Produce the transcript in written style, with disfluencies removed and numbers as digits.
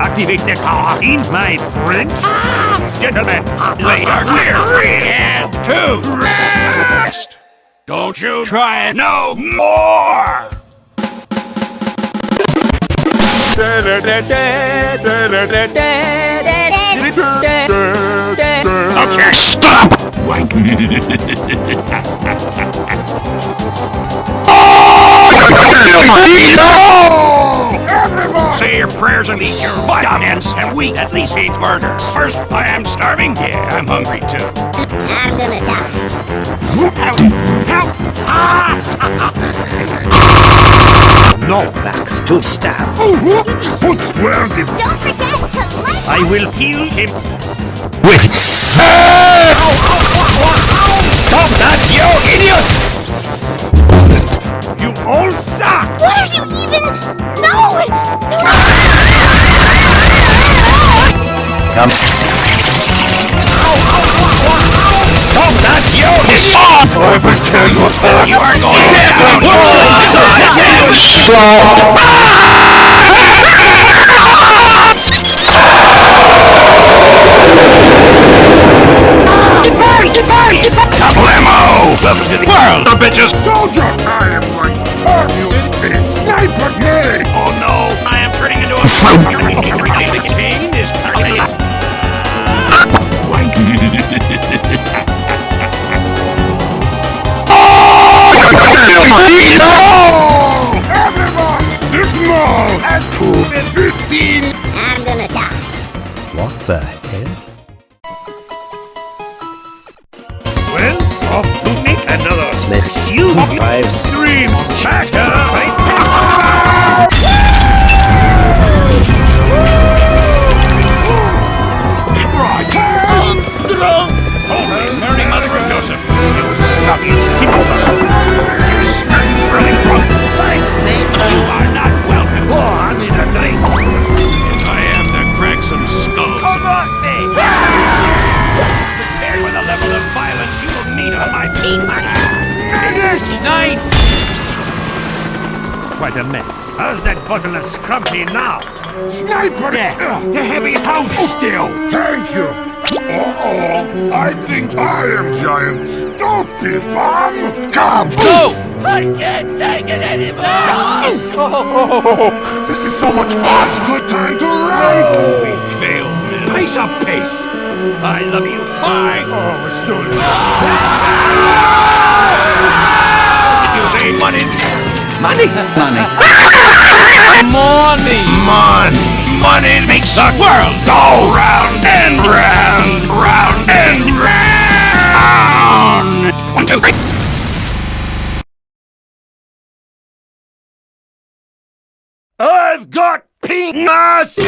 Activate the car in my French. Gentlemen, later. And two. Rest. Don't you try it no more. Okay, stop! Say your prayers and eat your vitamins, and we at least eat burgers. First, I am starving. Yeah, I'm hungry too. I'm gonna die. Help! No backs to stab. Don't forget to like. I will heal him. With Stop that, you idiot! You all suck! What are you even? No! come. Stop that, you! It's off! I will tell you apart. You are going Double ammo! Welcome to the world, the bitches! Soldier! I am going to turn you into sniper me! Oh no! I am turning into a The chain is turning. No! Everyone! This mall has 15! I'm gonna die. What the hell? Well, off to make another Smith, you 5 stream chatter! Holy Mary, Mother of Joseph! You snuggy simpleton! You snuggy burly drunk! Thanks, mate! You are not welcome! Oh, I need a drink! If I am to crack some skulls... Come on, me! Prepare for the level of violence you will meet on my feet! 9! Quite a mess. How's that bottle of scrumpy now? Sniper! The heavy house still! Thank you! Uh-oh! I think I am giant stupid bomb! Kaboom! I can't take it anymore! This is so much fun! It's a good time to run! We failed, man. Pace up, pace! I love you. Bye! Oh, soon. Did you say money? Money? Money. Money! Money! Money makes the world go round and round, round and round! 1, 2, 3. I've got penis!